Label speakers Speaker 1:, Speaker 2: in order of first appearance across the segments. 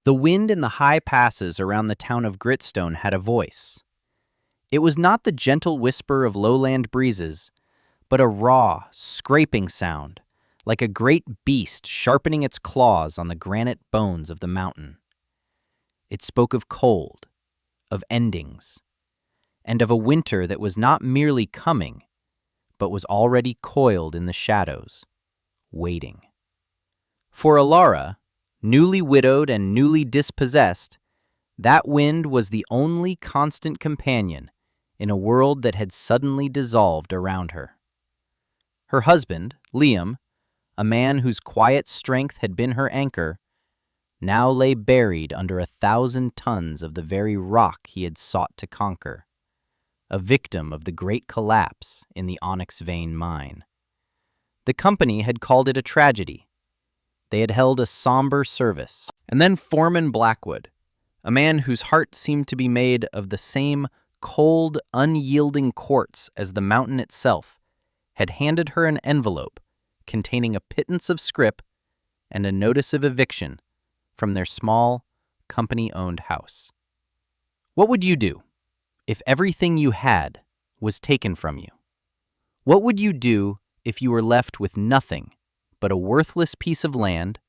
Speaker 1: The wind in the high passes around the town of Gritstone had a voice. It was not the gentle whisper of lowland breezes, but a raw, scraping sound, like a great beast sharpening its claws on the granite bones of the mountain. It spoke of cold, of endings, and of a winter that was not merely coming, but was already coiled in the shadows, waiting. For Alara, newly widowed and newly dispossessed, that wind was the only constant companion in a world that had suddenly dissolved around her. Her husband, Liam, a man whose quiet strength had been her anchor, now lay buried under 1,000 tons of the very rock he had sought to conquer, a victim of the great collapse in the onyx vein mine. The company had called it a tragedy. They had held a somber service. And then Foreman Blackwood, a man whose heart seemed to be made of the same cold, unyielding quartz as the mountain itself, had handed her an envelope containing a pittance of scrip and a notice of eviction from their small, company-owned house. What would you do if everything you had was taken from you? What would you do if you were left with nothing but a worthless piece of land,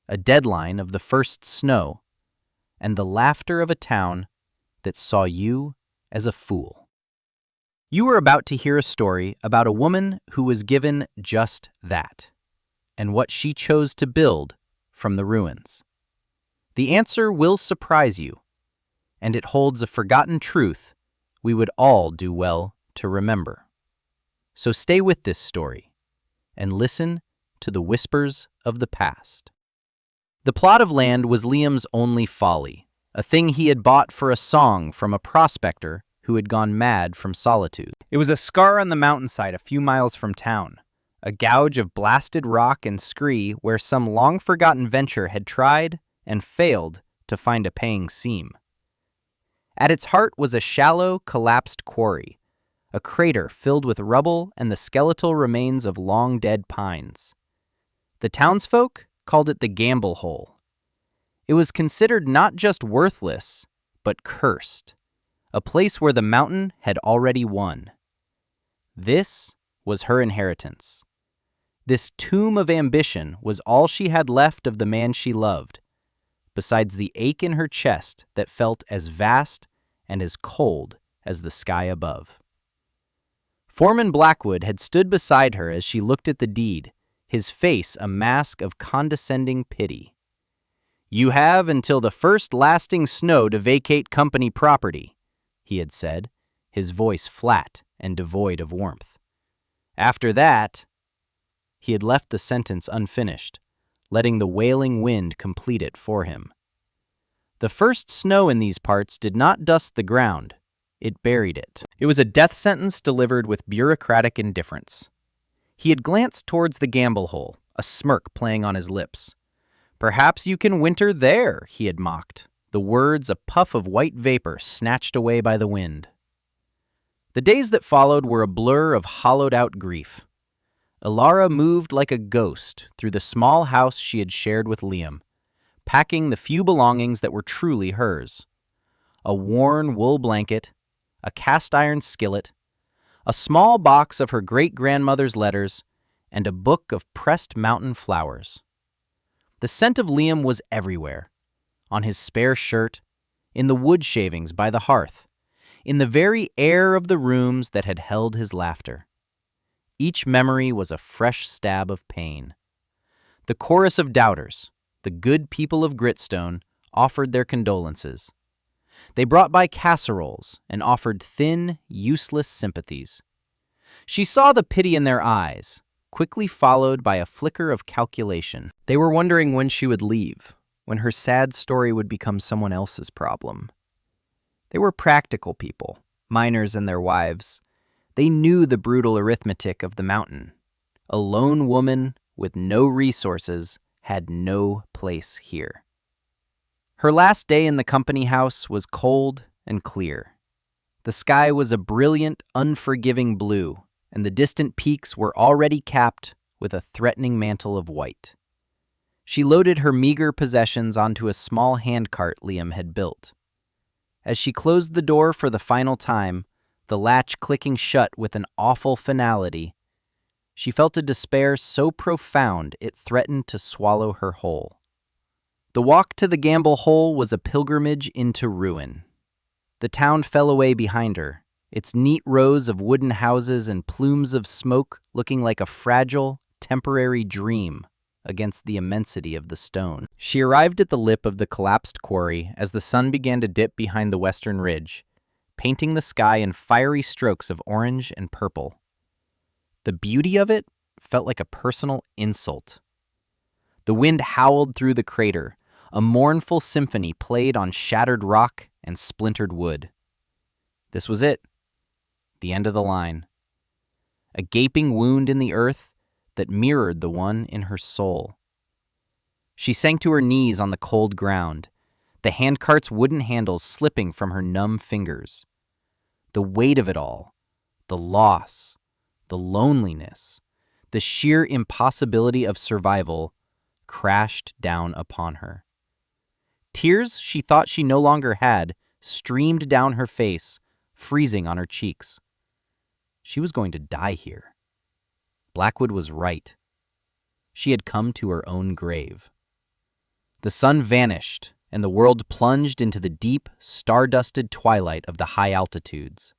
Speaker 1: a deadline of the first snow, and the laughter of a town that saw you as a fool? You are about to hear a story about a woman who was given just that, and what she chose to build from the ruins. The answer will surprise you, and it holds a forgotten truth we would all do well to remember. So stay with this story and listen to the whispers of the past. The plot of land was Liam's only folly, a thing he had bought for a song from a prospector who had gone mad from solitude. It was a scar on the mountainside a few miles from town, a gouge of blasted rock and scree where some long-forgotten venture had tried and failed to find a paying seam. At its heart was a shallow, collapsed quarry, a crater filled with rubble and the skeletal remains of long-dead pines. The townsfolk called it the Gamble Hole. It was considered not just worthless, but cursed, a place where the mountain had already won. This was her inheritance. This tomb of ambition was all she had left of the man she loved, besides the ache in her chest that felt as vast and as cold as the sky above. Foreman Blackwood had stood beside her as she looked at the deed, his face a mask of condescending pity. "You have until the first lasting snow to vacate company property," he had said, his voice flat and devoid of warmth. After that, he had left the sentence unfinished, letting the wailing wind complete it for him. The first snow in these parts did not dust the ground, it buried it. It was a death sentence delivered with bureaucratic indifference. He had glanced towards the Gamble Hole, a smirk playing on his lips. "Perhaps you can winter there," he had mocked, the words a puff of white vapor snatched away by the wind. The days that followed were a blur of hollowed-out grief. Alara moved like a ghost through the small house she had shared with Liam, packing the few belongings that were truly hers. A worn wool blanket, a cast-iron skillet, a small box of her great-grandmother's letters, and a book of pressed mountain flowers. The scent of Liam was everywhere, on his spare shirt, in the wood shavings by the hearth, in the very air of the rooms that had held his laughter. Each memory was a fresh stab of pain. The chorus of doubters, the good people of Gritstone, offered their condolences. They brought by casseroles and offered thin, useless sympathies. She saw the pity in their eyes, quickly followed by a flicker of calculation. They were wondering when she would leave, when her sad story would become someone else's problem. They were practical people, miners and their wives. They knew the brutal arithmetic of the mountain. A lone woman with no resources had no place here. Her last day in the company house was cold and clear. The sky was a brilliant, unforgiving blue, and the distant peaks were already capped with a threatening mantle of white. She loaded her meager possessions onto a small handcart Liam had built. As she closed the door for the final time, the latch clicking shut with an awful finality, she felt a despair so profound it threatened to swallow her whole. The walk to the gamble hole was a pilgrimage into ruin. The town fell away behind her, its neat rows of wooden houses and plumes of smoke looking like a fragile, temporary dream against the immensity of the stone. She arrived at the lip of the collapsed quarry as the sun began to dip behind the western ridge, painting the sky in fiery strokes of orange and purple. The beauty of it felt like a personal insult. The wind howled through the crater, a mournful symphony played on shattered rock and splintered wood. This was it, the end of the line. A gaping wound in the earth that mirrored the one in her soul. She sank to her knees on the cold ground, the handcart's wooden handles slipping from her numb fingers. The weight of it all, the loss, the loneliness, the sheer impossibility of survival crashed down upon her. Tears she thought she no longer had streamed down her face, freezing on her cheeks. She was going to die here. Blackwood was right. She had come to her own grave. The sun vanished, and the world plunged into the deep, star-dusted twilight of the high altitudes.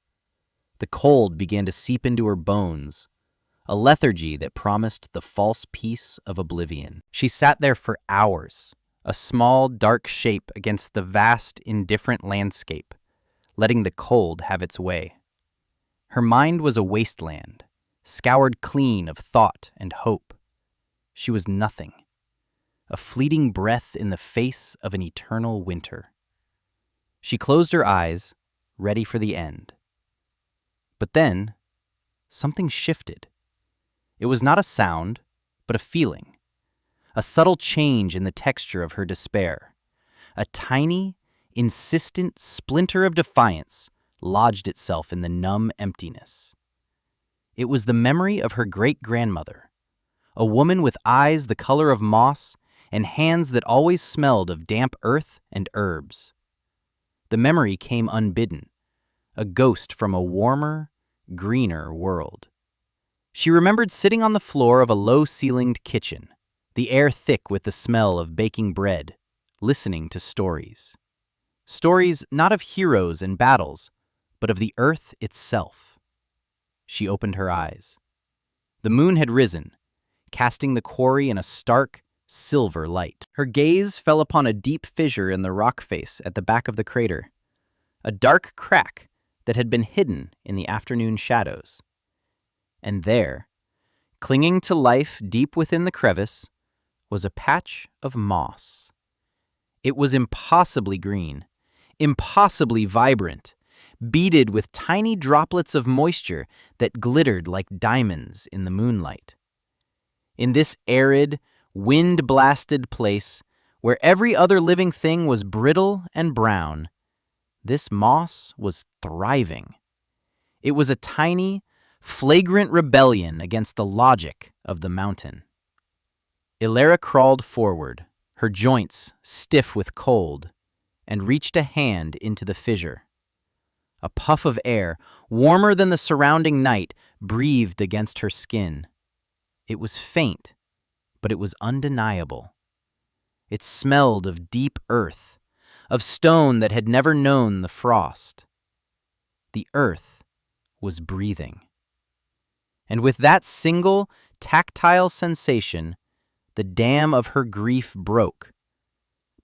Speaker 1: The cold began to seep into her bones, a lethargy that promised the false peace of oblivion. She sat there for hours, a small, dark shape against the vast, indifferent landscape, letting the cold have its way. Her mind was a wasteland, scoured clean of thought and hope. She was nothing, a fleeting breath in the face of an eternal winter. She closed her eyes, ready for the end. But then, something shifted. It was not a sound, but a feeling. A subtle change in the texture of her despair. A tiny, insistent splinter of defiance lodged itself in the numb emptiness. It was the memory of her great-grandmother, a woman with eyes the color of moss and hands that always smelled of damp earth and herbs. The memory came unbidden, a ghost from a warmer, greener world. She remembered sitting on the floor of a low-ceilinged kitchen, the air thick with the smell of baking bread, listening to stories. Stories not of heroes and battles, but of the earth itself. She opened her eyes. The moon had risen, casting the quarry in a stark, silver light. Her gaze fell upon a deep fissure in the rock face at the back of the crater, a dark crack that had been hidden in the afternoon shadows. And there, clinging to life deep within the crevice, was a patch of moss. It was impossibly green, impossibly vibrant, beaded with tiny droplets of moisture that glittered like diamonds in the moonlight. In this arid, wind-blasted place, where every other living thing was brittle and brown, this moss was thriving. It was a tiny, flagrant rebellion against the logic of the mountain. Ilara crawled forward, her joints stiff with cold, and reached a hand into the fissure. A puff of air, warmer than the surrounding night, breathed against her skin. It was faint, but it was undeniable. It smelled of deep earth, of stone that had never known the frost. The earth was breathing. And with that single, tactile sensation, the dam of her grief broke.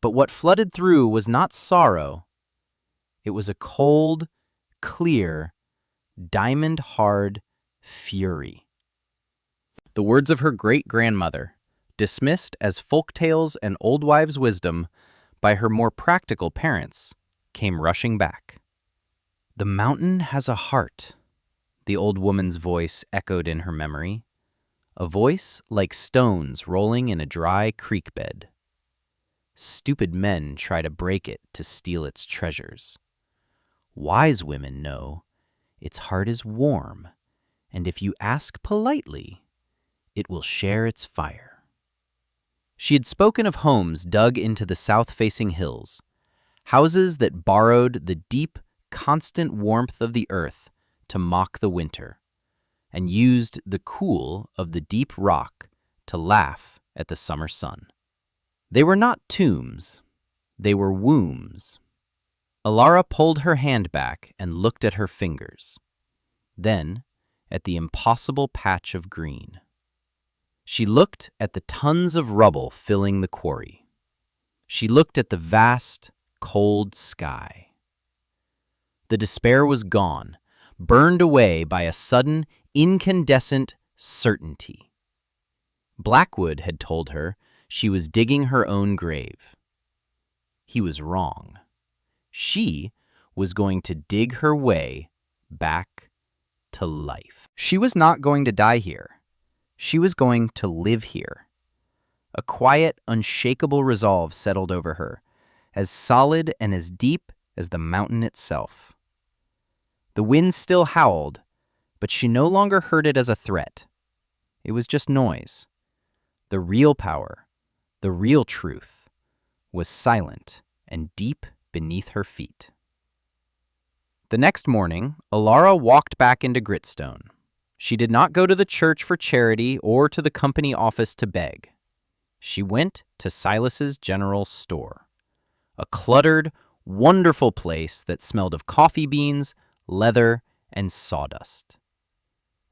Speaker 1: But what flooded through was not sorrow. It was a cold, clear, diamond-hard fury. The words of her great-grandmother, dismissed as folk tales and old wives' wisdom by her more practical parents, came rushing back. "The mountain has a heart," the old woman's voice echoed in her memory, a voice like stones rolling in a dry creek bed. "Stupid men try to break it to steal its treasures. Wise women know its heart is warm, and if you ask politely, it will share its fire." She had spoken of homes dug into the south-facing hills, houses that borrowed the deep, constant warmth of the earth to mock the winter, and used the cool of the deep rock to laugh at the summer sun. They were not tombs, they were wombs. Alara pulled her hand back and looked at her fingers, then at the impossible patch of green. She looked at the tons of rubble filling the quarry. She looked at the vast, cold sky. The despair was gone, burned away by a sudden, incandescent certainty. Blackwood had told her she was digging her own grave. He was wrong. She was going to dig her way back to life. She was not going to die here. She was going to live here. A quiet, unshakable resolve settled over her, as solid and as deep as the mountain itself. The wind still howled, but she no longer heard it as a threat. It was just noise. The real power, the real truth, was silent and deep beneath her feet. The next morning, Alara walked back into Gritstone. She did not go to the church for charity or to the company office to beg. She went to Silas's general store, a cluttered, wonderful place that smelled of coffee beans, leather, and sawdust.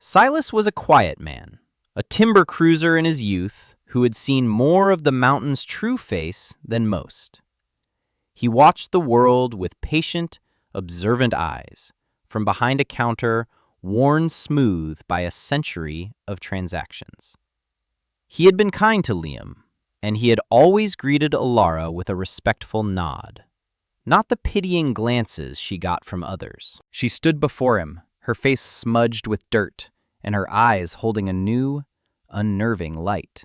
Speaker 1: Silas was a quiet man, a timber cruiser in his youth who had seen more of the mountain's true face than most. He watched the world with patient, observant eyes from behind a counter worn smooth by a century of transactions. He had been kind to Liam, and he had always greeted Alara with a respectful nod, not the pitying glances she got from others. She stood before him, her face smudged with dirt, and her eyes holding a new, unnerving light.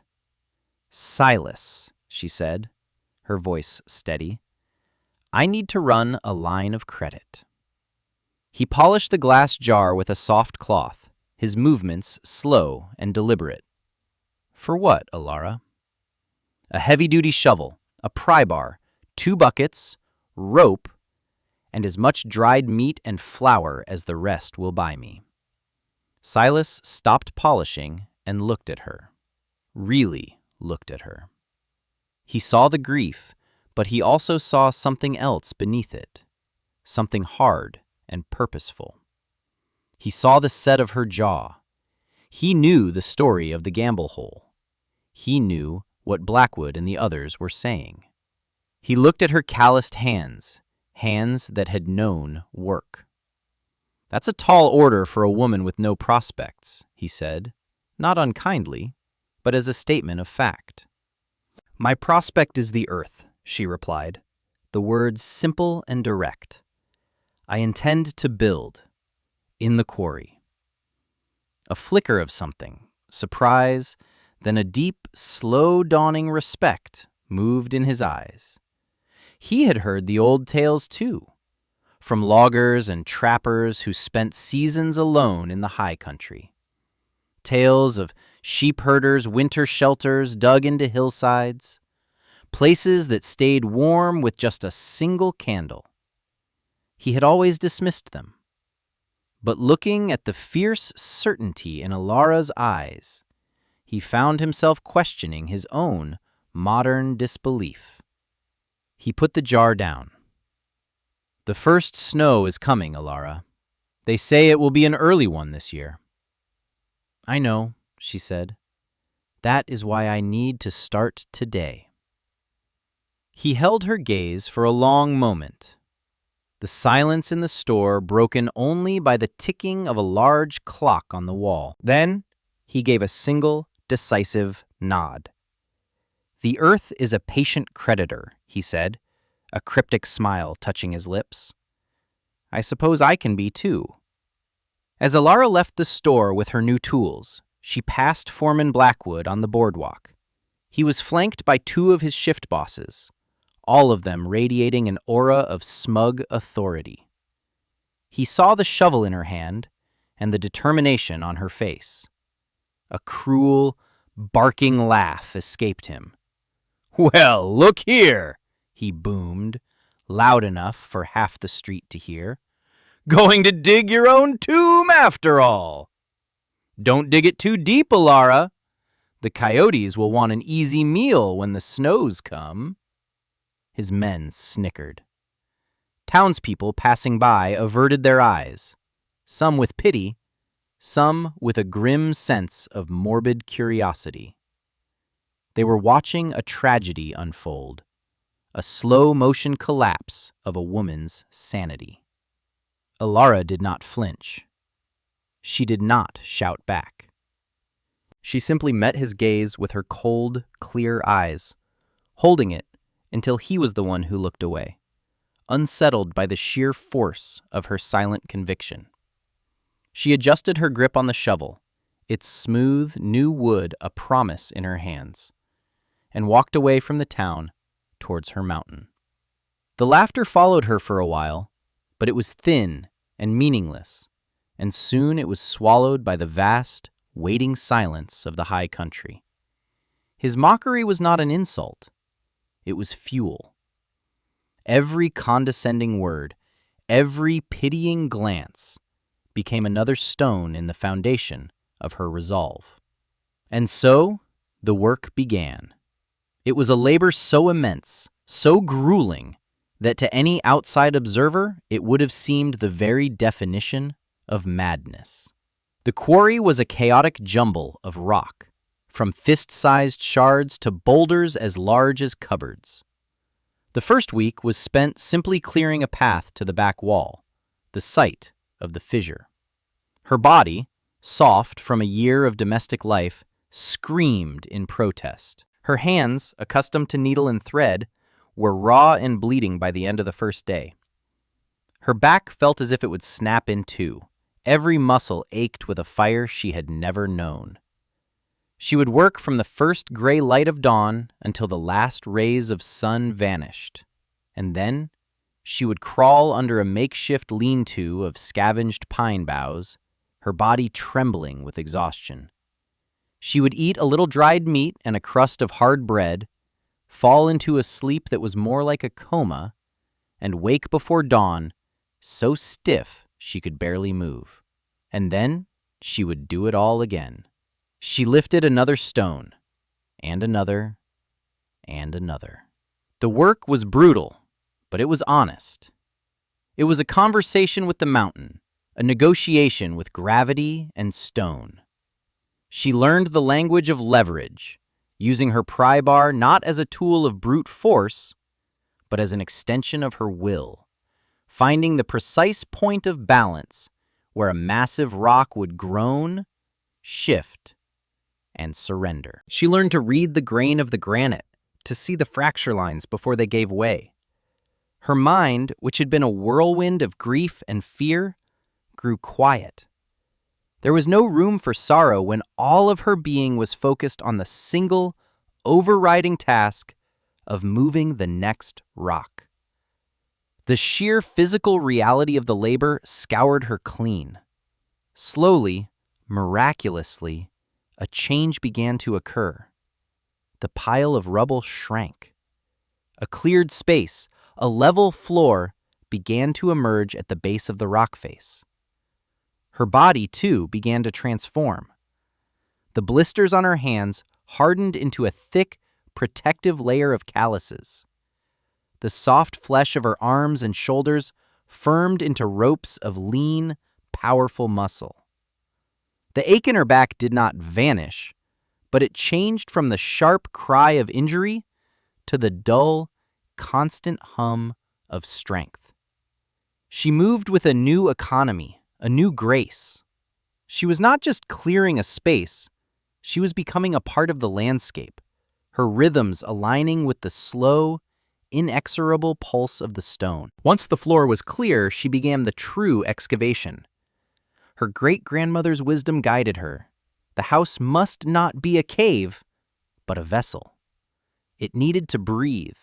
Speaker 1: "Silas," she said, her voice steady, "I need to run a line of credit." He polished the glass jar with a soft cloth, his movements slow and deliberate. "For what, Alara?" "A heavy-duty shovel, a pry bar, 2 buckets, rope, and as much dried meat and flour as the rest will buy me." Silas stopped polishing and looked at her. Really looked at her. He saw the grief, but he also saw something else beneath it, something hard and purposeful. He saw the set of her jaw. He knew the story of the gamble hole. He knew what Blackwood and the others were saying. He looked at her calloused hands, hands that had known work. "That's a tall order for a woman with no prospects," he said, not unkindly, but as a statement of fact. "My prospect is the earth," she replied, the words simple and direct. "I intend to build in the quarry." A flicker of something, surprise, then a deep, slow-dawning respect moved in his eyes. He had heard the old tales too, from loggers and trappers who spent seasons alone in the high country. Tales of sheep herders' winter shelters dug into hillsides, places that stayed warm with just a single candle. He had always dismissed them. But looking at the fierce certainty in Alara's eyes, he found himself questioning his own modern disbelief. He put the jar down. "The first snow is coming, Alara. They say it will be an early one this year." "I know," she said. "That is why I need to start today." He held her gaze for a long moment, the silence in the store broken only by the ticking of a large clock on the wall. Then he gave a single, decisive nod. "The earth is a patient creditor," he said, a cryptic smile touching his lips. "I suppose I can be too." As Alara left the store with her new tools, she passed Foreman Blackwood on the boardwalk. He was flanked by 2 of his shift bosses, all of them radiating an aura of smug authority. He saw the shovel in her hand and the determination on her face. A cruel, barking laugh escaped him. "Well, look here," he boomed, loud enough for half the street to hear. "Going to dig your own tomb after all. Don't dig it too deep, Alara. The coyotes will want an easy meal when the snows come." His men snickered. Townspeople passing by averted their eyes, some with pity, some with a grim sense of morbid curiosity. They were watching a tragedy unfold, a slow-motion collapse of a woman's sanity. Alara did not flinch. She did not shout back. She simply met his gaze with her cold, clear eyes, holding it until he was the one who looked away, unsettled by the sheer force of her silent conviction. She adjusted her grip on the shovel, its smooth, new wood a promise in her hands, and walked away from the town towards her mountain. The laughter followed her for a while, but it was thin and meaningless, and soon it was swallowed by the vast, waiting silence of the high country. His mockery was not an insult. It was fuel. Every condescending word, every pitying glance became another stone in the foundation of her resolve. And so the work began. It was a labor so immense, so grueling, that to any outside observer it would have seemed the very definition of madness. The quarry was a chaotic jumble of rock, from fist-sized shards to boulders as large as cupboards. The first week was spent simply clearing a path to the back wall, the site of the fissure. Her body, soft from a year of domestic life, screamed in protest. Her hands, accustomed to needle and thread, were raw and bleeding by the end of the first day. Her back felt as if it would snap in two. Every muscle ached with a fire she had never known. She would work from the first gray light of dawn until the last rays of sun vanished, and then she would crawl under a makeshift lean-to of scavenged pine boughs, her body trembling with exhaustion. She would eat a little dried meat and a crust of hard bread, fall into a sleep that was more like a coma, and wake before dawn, so stiff she could barely move. And then she would do it all again. She lifted another stone, and another, and another. The work was brutal, but it was honest. It was a conversation with the mountain, a negotiation with gravity and stone. She learned the language of leverage, using her pry bar not as a tool of brute force, but as an extension of her will, finding the precise point of balance where a massive rock would groan, shift, and surrender. She learned to read the grain of the granite, to see the fracture lines before they gave way. Her mind, which had been a whirlwind of grief and fear, grew quiet. There was no room for sorrow when all of her being was focused on the single, overriding task of moving the next rock. The sheer physical reality of the labor scoured her clean. Slowly, miraculously, a change began to occur. The pile of rubble shrank. A cleared space, a level floor, began to emerge at the base of the rock face. Her body, too, began to transform. The blisters on her hands hardened into a thick, protective layer of calluses. The soft flesh of her arms and shoulders firmed into ropes of lean, powerful muscle. The ache in her back did not vanish, but it changed from the sharp cry of injury to the dull, constant hum of strength. She moved with a new economy, a new grace. She was not just clearing a space, she was becoming a part of the landscape, her rhythms aligning with the slow, inexorable pulse of the stone. Once the floor was clear, she began the true excavation. Her great-grandmother's wisdom guided her. The house must not be a cave, but a vessel. It needed to breathe.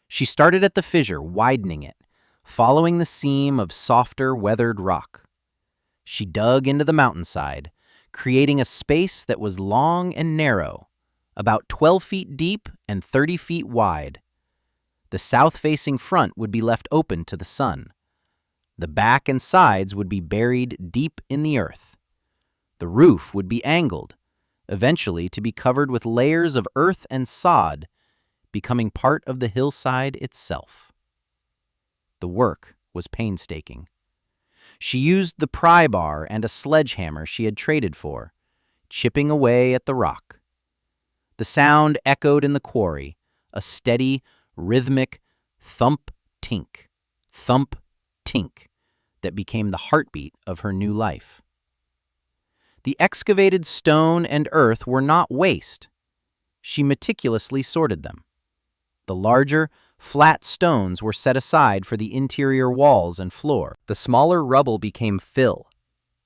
Speaker 1: She started at the fissure, widening it, following the seam of softer, weathered rock. She dug into the mountainside, creating a space that was long and narrow, about 12 feet deep and 30 feet wide. The south-facing front would be left open to the sun. The back and sides would be buried deep in the earth. The roof would be angled, eventually to be covered with layers of earth and sod, becoming part of the hillside itself. The work was painstaking. She used the pry bar and a sledgehammer she had traded for, chipping away at the rock. The sound echoed in the quarry, a steady, rhythmic thump-tink, thump-tink that became the heartbeat of her new life. The excavated stone and earth were not waste. She meticulously sorted them. The larger, flat stones were set aside for the interior walls and floor. The smaller rubble became fill.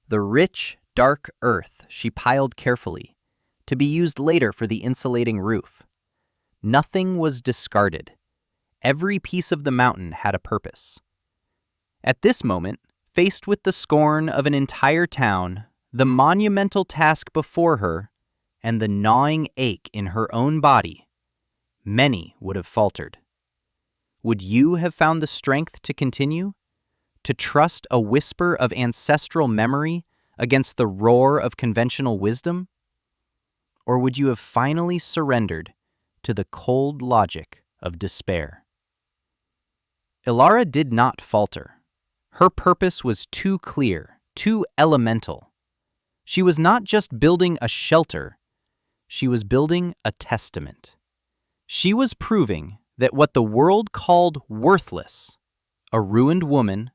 Speaker 1: The rich, dark earth she piled carefully, to be used later for the insulating roof. Nothing was discarded. Every piece of the mountain had a purpose. At this moment, faced with the scorn of an entire town, the monumental task before her, and the gnawing ache in her own body, many would have faltered. Would you have found the strength to continue? To trust a whisper of ancestral memory against the roar of conventional wisdom? Or would you have finally surrendered to the cold logic of despair? Ilara did not falter. Her purpose was too clear, too elemental. She was not just building a shelter, she was building a testament. She was proving that what the world called worthless, a ruined woman,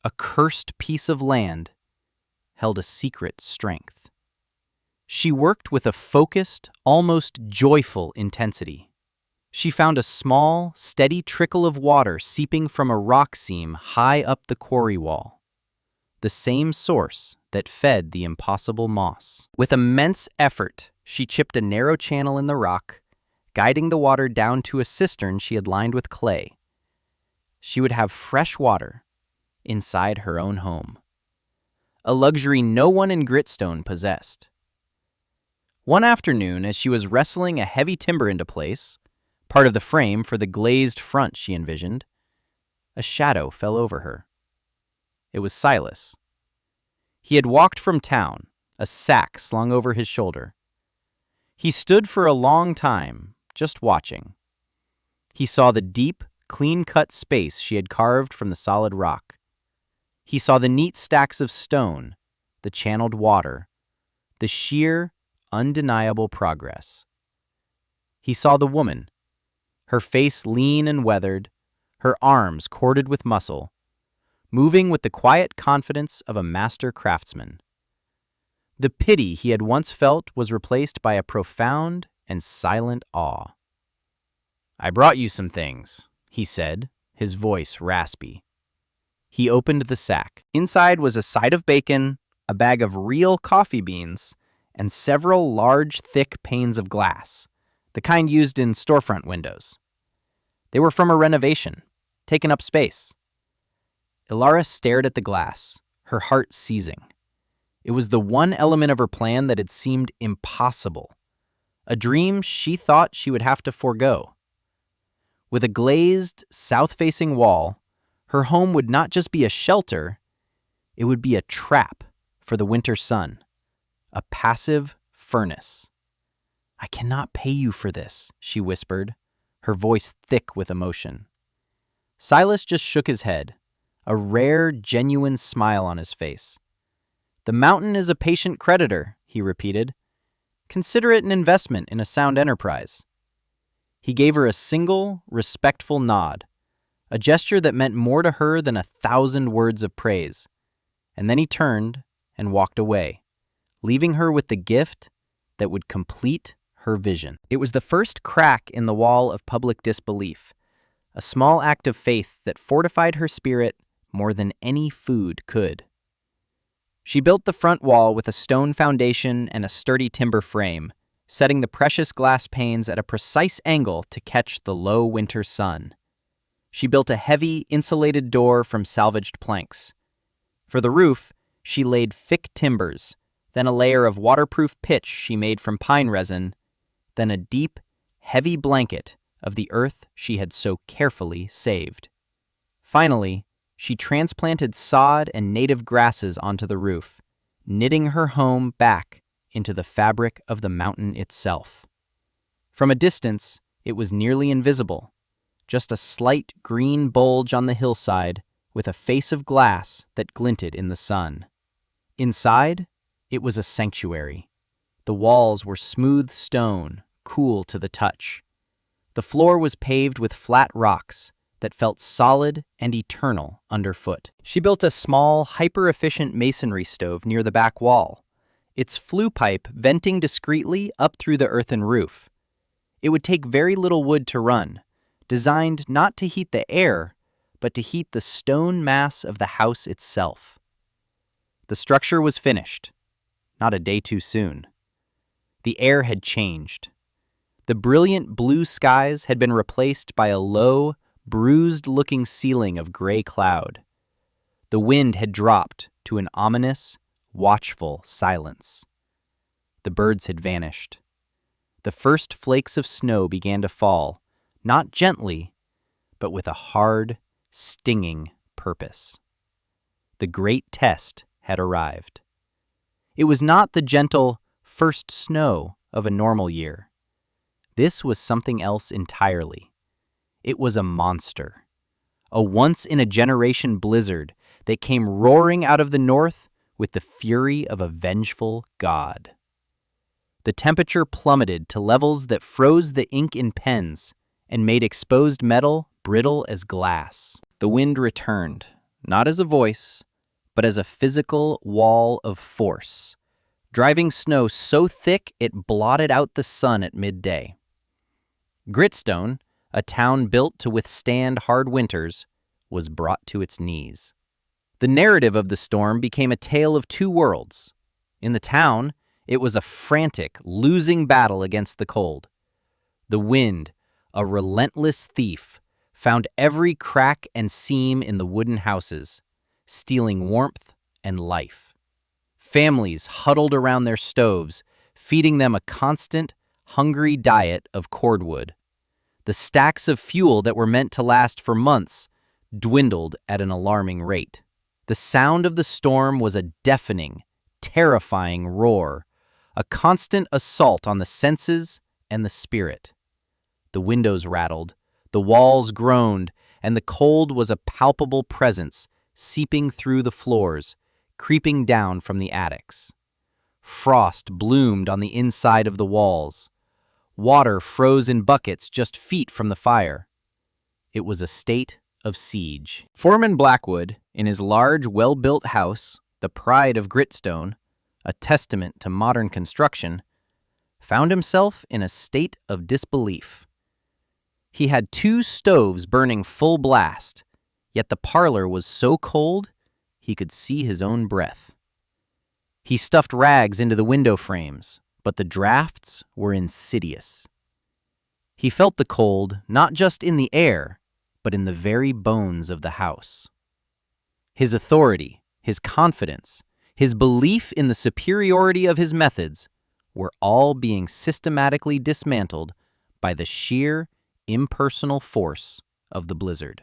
Speaker 1: a cursed piece of land, held a secret strength. She worked with a focused, almost joyful intensity. She found a small, steady trickle of water seeping from a rock seam high up the quarry wall, the same source that fed the impossible moss. With immense effort, she chipped a narrow channel in the rock, guiding the water down to a cistern she had lined with clay. She would have fresh water inside her own home, a luxury no one in Gritstone possessed. One afternoon, as she was wrestling a heavy timber into place, part of the frame for the glazed front she envisioned, a shadow fell over her. It was Silas. He had walked from town, a sack slung over his shoulder. He stood for a long time, just watching. He saw the deep, clean-cut space she had carved from the solid rock. He saw the neat stacks of stone, the channeled water, the sheer, undeniable progress. He saw the woman, her face lean and weathered, her arms corded with muscle, moving with the quiet confidence of a master craftsman. The pity he had once felt was replaced by a profound and silent awe. "I brought you some things," he said, his voice raspy. He opened the sack. Inside was a side of bacon, a bag of real coffee beans, and several large, thick panes of glass, the kind used in storefront windows. They were from a renovation, taking up space. Ilara stared at the glass, her heart seizing. It was the one element of her plan that had seemed impossible, a dream she thought she would have to forego. With a glazed, south-facing wall, her home would not just be a shelter, it would be a trap for the winter sun, a passive furnace. "I cannot pay you for this," she whispered, her voice thick with emotion. Silas just shook his head, a rare, genuine smile on his face. "The mountain is a patient creditor," he repeated. "Consider it an investment in a sound enterprise." He gave her a single, respectful nod, a gesture that meant more to her than 1,000 words of praise. And then he turned and walked away, leaving her with the gift that would complete her vision. It was the first crack in the wall of public disbelief, a small act of faith that fortified her spirit more than any food could. She built the front wall with a stone foundation and a sturdy timber frame, setting the precious glass panes at a precise angle to catch the low winter sun. She built a heavy, insulated door from salvaged planks. For the roof, she laid thick timbers, then a layer of waterproof pitch she made from pine resin, than a deep, heavy blanket of the earth she had so carefully saved. Finally, she transplanted sod and native grasses onto the roof, knitting her home back into the fabric of the mountain itself. From a distance, it was nearly invisible, just a slight green bulge on the hillside with a face of glass that glinted in the sun. Inside, it was a sanctuary. The walls were smooth stone, cool to the touch. The floor was paved with flat rocks that felt solid and eternal underfoot. She built a small, hyper-efficient masonry stove near the back wall, its flue pipe venting discreetly up through the earthen roof. It would take very little wood to run, designed not to heat the air, but to heat the stone mass of the house itself. The structure was finished, not a day too soon. The air had changed. The brilliant blue skies had been replaced by a low, bruised-looking ceiling of gray cloud. The wind had dropped to an ominous, watchful silence. The birds had vanished. The first flakes of snow began to fall, not gently, but with a hard, stinging purpose. The great test had arrived. It was not the gentle first snow of a normal year. This was something else entirely. It was a monster, a once-in-a-generation blizzard that came roaring out of the north with the fury of a vengeful god. The temperature plummeted to levels that froze the ink in pens and made exposed metal brittle as glass. The wind returned, not as a voice, but as a physical wall of force, driving snow so thick it blotted out the sun at midday. Gritstone, a town built to withstand hard winters, was brought to its knees. The narrative of the storm became a tale of two worlds. In the town, it was a frantic, losing battle against the cold. The wind, a relentless thief, found every crack and seam in the wooden houses, stealing warmth and life. Families huddled around their stoves, feeding them a constant, hungry diet of cordwood. The stacks of fuel that were meant to last for months dwindled at an alarming rate. The sound of the storm was a deafening, terrifying roar, a constant assault on the senses and the spirit. The windows rattled, the walls groaned, and the cold was a palpable presence seeping through the floors, creeping down from the attics. Frost bloomed on the inside of the walls. Water froze in buckets just feet from the fire. It was a state of siege. Foreman Blackwood, in his large, well-built house, the pride of Gritstone, a testament to modern construction, found himself in a state of disbelief. He had 2 stoves burning full blast, yet the parlor was so cold he could see his own breath. He stuffed rags into the window frames, but the drafts were insidious. He felt the cold not just in the air, but in the very bones of the house. His authority, his confidence, his belief in the superiority of his methods were all being systematically dismantled by the sheer, impersonal force of the blizzard.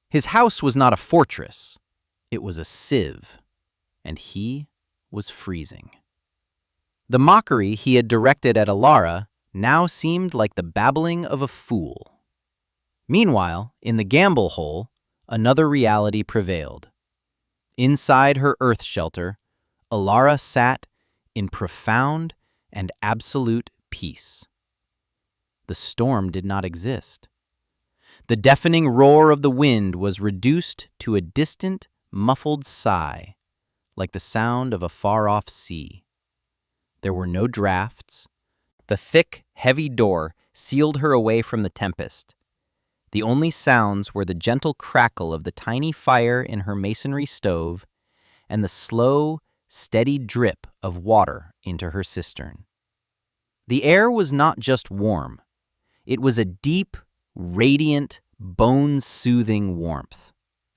Speaker 1: His house was not a fortress, it was a sieve, and he was freezing. The mockery he had directed at Alara now seemed like the babbling of a fool. Meanwhile, in the gamble hole, another reality prevailed. Inside her earth shelter, Alara sat in profound and absolute peace. The storm did not exist. The deafening roar of the wind was reduced to a distant, muffled sigh, like the sound of a far-off sea. There were no drafts. The thick, heavy door sealed her away from the tempest. The only sounds were the gentle crackle of the tiny fire in her masonry stove and the slow, steady drip of water into her cistern. The air was not just warm. It was a deep, radiant, bone-soothing warmth.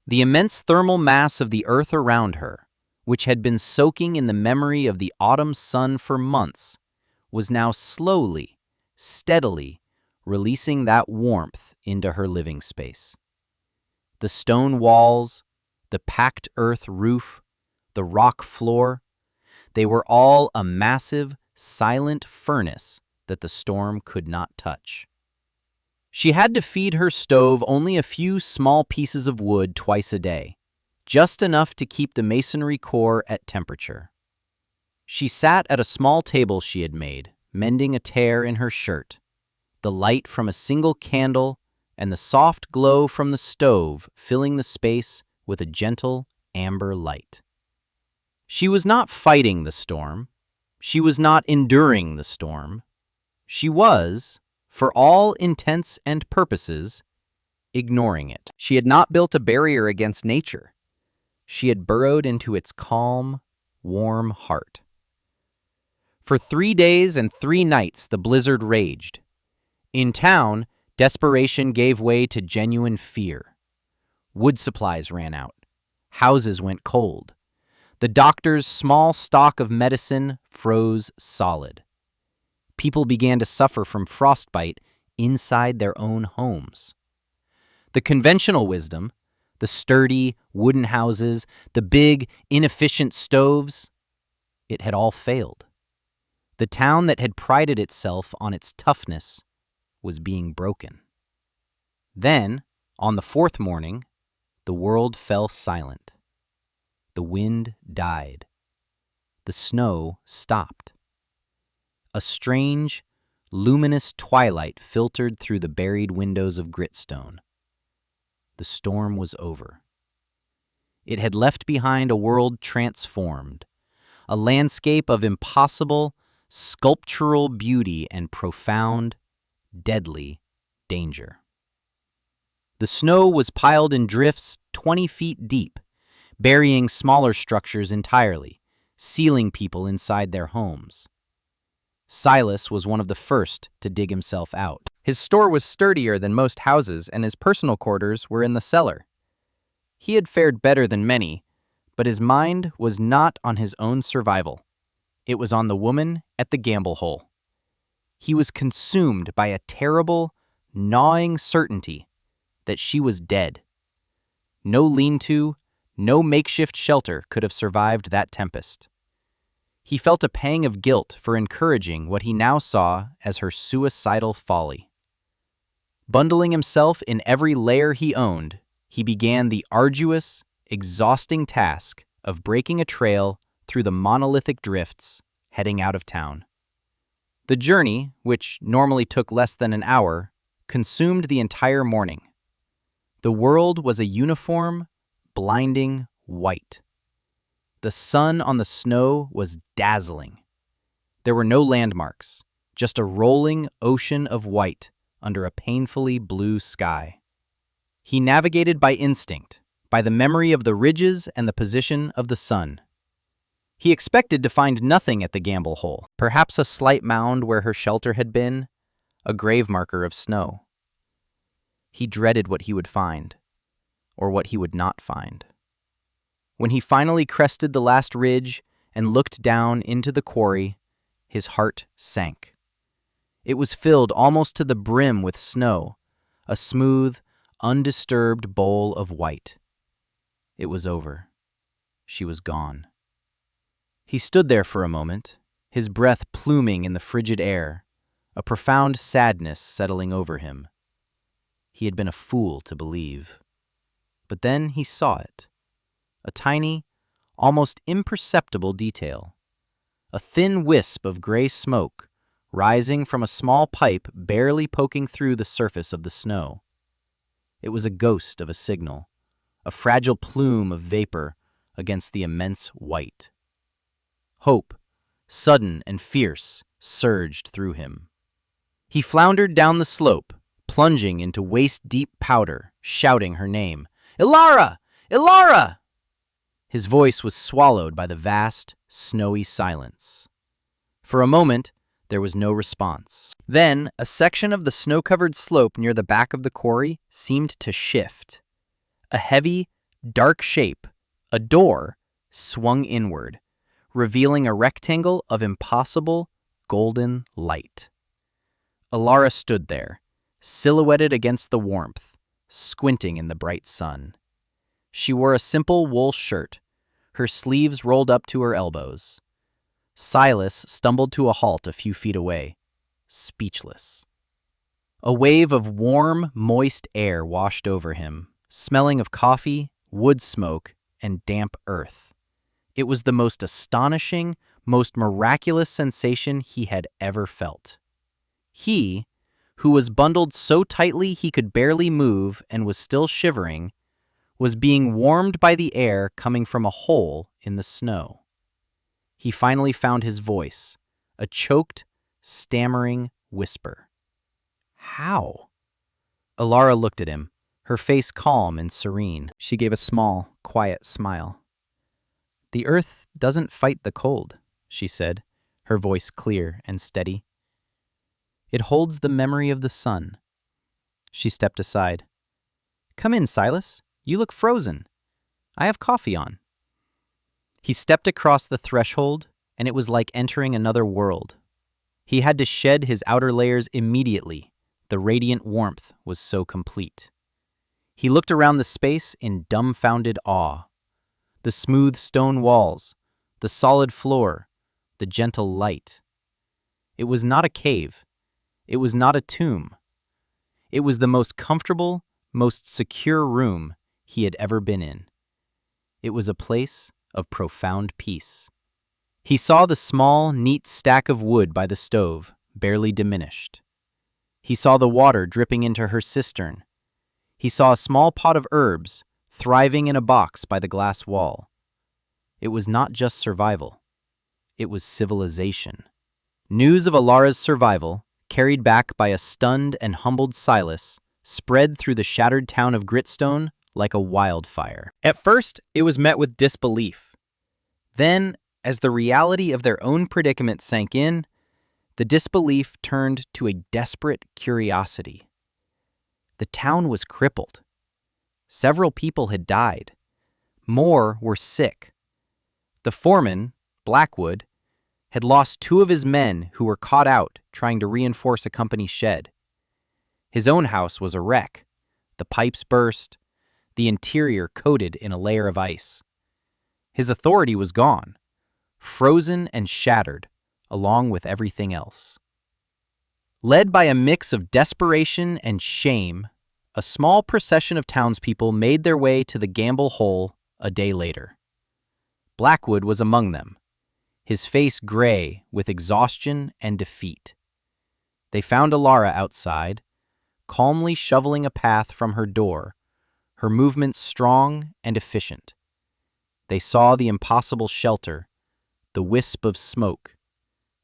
Speaker 1: The immense thermal mass of the earth around her, which had been soaking in the memory of the autumn sun for months, was now slowly, steadily releasing that warmth into her living space. The stone walls, the packed earth roof, the rock floor, they were all a massive, silent furnace that the storm could not touch. She had to feed her stove only a few small pieces of wood twice a day, just enough to keep the masonry core at temperature. She sat at a small table she had made, mending a tear in her shirt, the light from a single candle and the soft glow from the stove filling the space with a gentle amber light. She was not fighting the storm. She was not enduring the storm. She was, for all intents and purposes, ignoring it. She had not built a barrier against nature. She had burrowed into its calm, warm heart. For 3 days and 3 nights the blizzard raged. In town, desperation gave way to genuine fear. Wood supplies ran out. Houses went cold. The doctor's small stock of medicine froze solid. People began to suffer from frostbite inside their own homes. The conventional wisdom, the sturdy wooden houses, the big, inefficient stoves, it had all failed. The town that had prided itself on its toughness was being broken. Then, on the 4th morning, the world fell silent. The wind died. The snow stopped. A strange, luminous twilight filtered through the buried windows of Gritstone. The storm was over. It had left behind a world transformed, a landscape of impossible, sculptural beauty and profound, deadly danger. The snow was piled in drifts 20 feet deep, burying smaller structures entirely, sealing people inside their homes. Silas was one of the first to dig himself out. His store was sturdier than most houses, and his personal quarters were in the cellar. He had fared better than many, but his mind was not on his own survival. It was on the woman at the gamble hole. He was consumed by a terrible, gnawing certainty that she was dead. No lean-to, no makeshift shelter could have survived that tempest. He felt a pang of guilt for encouraging what he now saw as her suicidal folly. Bundling himself in every layer he owned, he began the arduous, exhausting task of breaking a trail through the monolithic drifts, heading out of town. The journey, which normally took less than an hour, consumed the entire morning. The world was a uniform, blinding white. The sun on the snow was dazzling. There were no landmarks, just a rolling ocean of white under a painfully blue sky. He navigated by instinct, by the memory of the ridges and the position of the sun. He expected to find nothing at the gamble hole, perhaps a slight mound where her shelter had been, a grave marker of snow. He dreaded what he would find, or what he would not find. When he finally crested the last ridge and looked down into the quarry, his heart sank. It was filled almost to the brim with snow, a smooth, undisturbed bowl of white. It was over. She was gone. He stood there for a moment, his breath pluming in the frigid air, a profound sadness settling over him. He had been a fool to believe. But then he saw it. A tiny, almost imperceptible detail. A thin wisp of gray smoke rising from a small pipe barely poking through the surface of the snow. It was a ghost of a signal, a fragile plume of vapor against the immense white. Hope, sudden and fierce, surged through him. He floundered down the slope, plunging into waist-deep powder, shouting her name. "Ilara! Ilara!" His voice was swallowed by the vast, snowy silence. For a moment, there was no response. Then, a section of the snow-covered slope near the back of the quarry seemed to shift. A heavy, dark shape, a door, swung inward, revealing a rectangle of impossible, golden light. Alara stood there, silhouetted against the warmth, squinting in the bright sun. She wore a simple wool shirt, her sleeves rolled up to her elbows. Silas stumbled to a halt a few feet away, speechless. A wave of warm, moist air washed over him, smelling of coffee, wood smoke, and damp earth. It was the most astonishing, most miraculous sensation he had ever felt. He, who was bundled so tightly he could barely move and was still shivering, was being warmed by the air coming from a hole in the snow. He finally found his voice, a choked, stammering whisper. How? Alara looked at him, her face calm and serene. She gave a small, quiet smile. The earth doesn't fight the cold, she said, her voice clear and steady. It holds the memory of the sun. She stepped aside. Come in, Silas. You look frozen. I have coffee on. He stepped across the threshold, and it was like entering another world. He had to shed his outer layers immediately. The radiant warmth was so complete. He looked around the space in dumbfounded awe. The smooth stone walls, the solid floor, the gentle light. It was not a cave. It was not a tomb. It was the most comfortable, most secure room he had ever been in. It was a place of profound peace. He saw the small, neat stack of wood by the stove, barely diminished. He saw the water dripping into her cistern. He saw a small pot of herbs thriving in a box by the glass wall. It was not just survival. It was civilization. News of Alara's survival, carried back by a stunned and humbled Silas, spread through the shattered town of Gritstone like a wildfire. At first, it was met with disbelief. Then, as the reality of their own predicament sank in, the disbelief turned to a desperate curiosity. The town was crippled. Several people had died. More were sick. The foreman, Blackwood, had lost 2 of his men who were caught out trying to reinforce a company shed. His own house was a wreck. The pipes burst, the interior coated in a layer of ice. His authority was gone, frozen and shattered, along with everything else. Led by a mix of desperation and shame, a small procession of townspeople made their way to the Gamble Hole a day later. Blackwood was among them, his face gray with exhaustion and defeat. They found Alara outside, calmly shoveling a path from her door, her movements strong and efficient. They saw the impossible shelter, the wisp of smoke,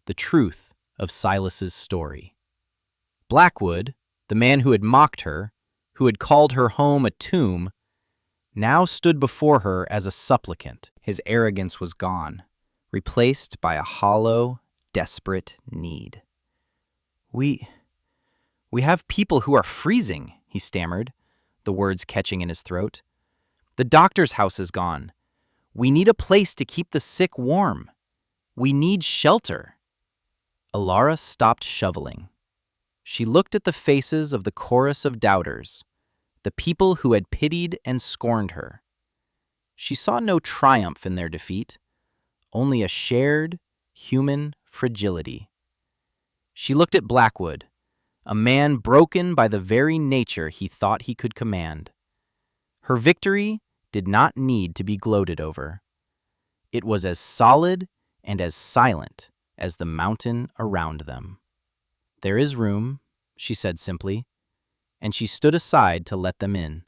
Speaker 1: the truth of Silas's story. Blackwood, the man who had mocked her, who had called her home a tomb, now stood before her as a supplicant. His arrogance was gone, replaced by a hollow, desperate need. We have people who are freezing, he stammered, the words catching in his throat. The doctor's house is gone. We need a place to keep the sick warm. We need shelter. Alara stopped shoveling. She looked at the faces of the chorus of doubters, the people who had pitied and scorned her. She saw no triumph in their defeat, only a shared, human fragility. She looked at Blackwood, a man broken by the very nature he thought he could command. Her victory did not need to be gloated over. It was as solid and as silent as the mountain around them. There is room, she said simply, and she stood aside to let them in.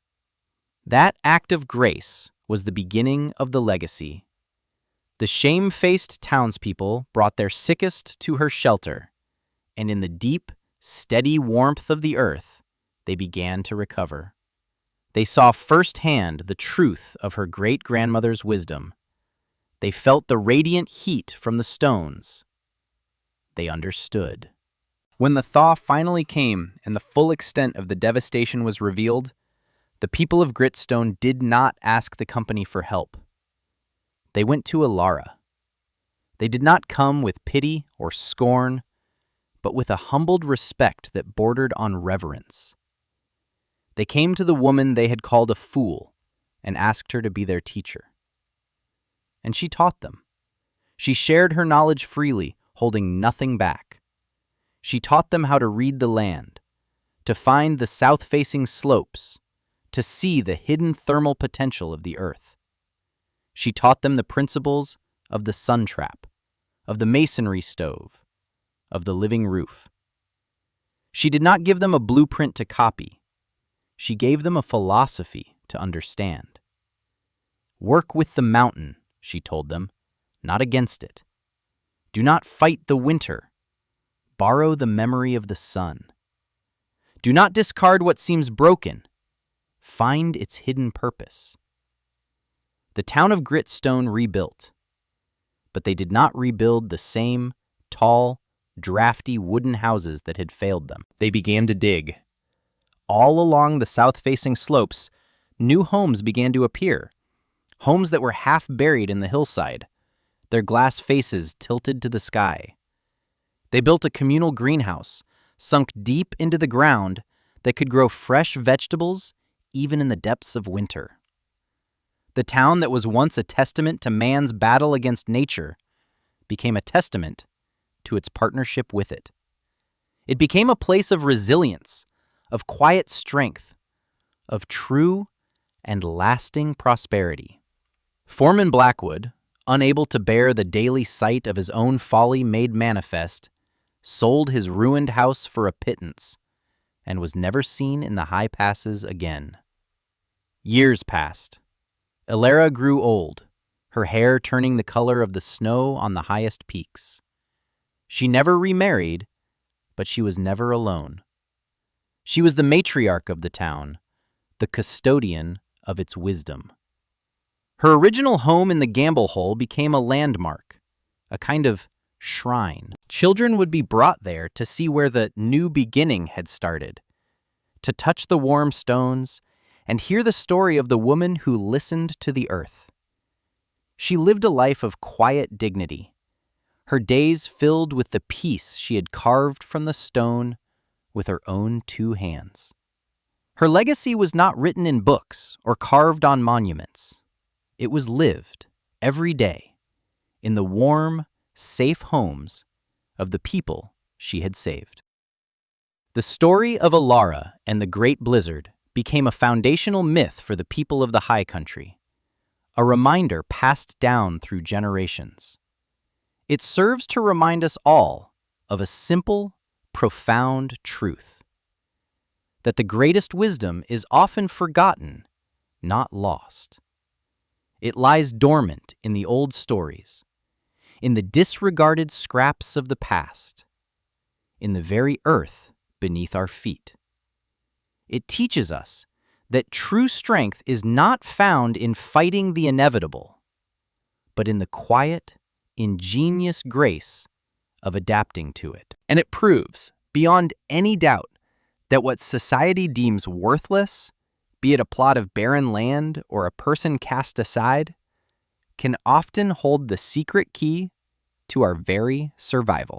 Speaker 1: That act of grace was the beginning of the legacy. The shame-faced townspeople brought their sickest to her shelter, and in the deep, steady warmth of the earth, they began to recover. They saw firsthand the truth of her great-grandmother's wisdom. They felt the radiant heat from the stones. They understood. When the thaw finally came and the full extent of the devastation was revealed, the people of Gritstone did not ask the company for help. They went to Alara. They did not come with pity or scorn. but with a humbled respect that bordered on reverence. They came to the woman they had called a fool and asked her to be their teacher. And she taught them. She shared her knowledge freely, holding nothing back. She taught them how to read the land, to find the south-facing slopes, to see the hidden thermal potential of the earth. She taught them the principles of the sun trap, of the masonry stove, of the living roof. She did not give them a blueprint to copy. She gave them a philosophy to understand. Work with the mountain, she told them, not against it. Do not fight the winter. Borrow the memory of the sun. Do not discard what seems broken. Find its hidden purpose. The town of Gritstone rebuilt, but they did not rebuild the same tall, drafty wooden houses that had failed them. They began to dig. All along the south-facing slopes, new homes began to appear, homes that were half buried in the hillside, their glass faces tilted to the sky. They built a communal greenhouse, sunk deep into the ground, that could grow fresh vegetables even in the depths of winter. The town that was once a testament to man's battle against nature became a testament to its partnership with it. It became a place of resilience, of quiet strength, of true and lasting prosperity. Foreman Blackwood, unable to bear the daily sight of his own folly made manifest, sold his ruined house for a pittance, and was never seen in the high passes again. Years passed. Elara grew old, her hair turning the color of the snow on the highest peaks. She never remarried, but she was never alone. She was the matriarch of the town, the custodian of its wisdom. Her original home in the Gamble Hole became a landmark, a kind of shrine. Children would be brought there to see where the new beginning had started, to touch the warm stones and hear the story of the woman who listened to the earth. She lived a life of quiet dignity, her days filled with the peace she had carved from the stone with her own 2 hands. Her legacy was not written in books or carved on monuments. It was lived every day in the warm, safe homes of the people she had saved. The story of Elara and the Great Blizzard became a foundational myth for the people of the High Country, a reminder passed down through generations. It serves to remind us all of a simple, profound truth: that the greatest wisdom is often forgotten, not lost. It lies dormant in the old stories, in the disregarded scraps of the past, in the very earth beneath our feet. It teaches us that true strength is not found in fighting the inevitable, but in the quiet, ingenious grace of adapting to it. And it proves, beyond any doubt, that what society deems worthless, be it a plot of barren land or a person cast aside, can often hold the secret key to our very survival.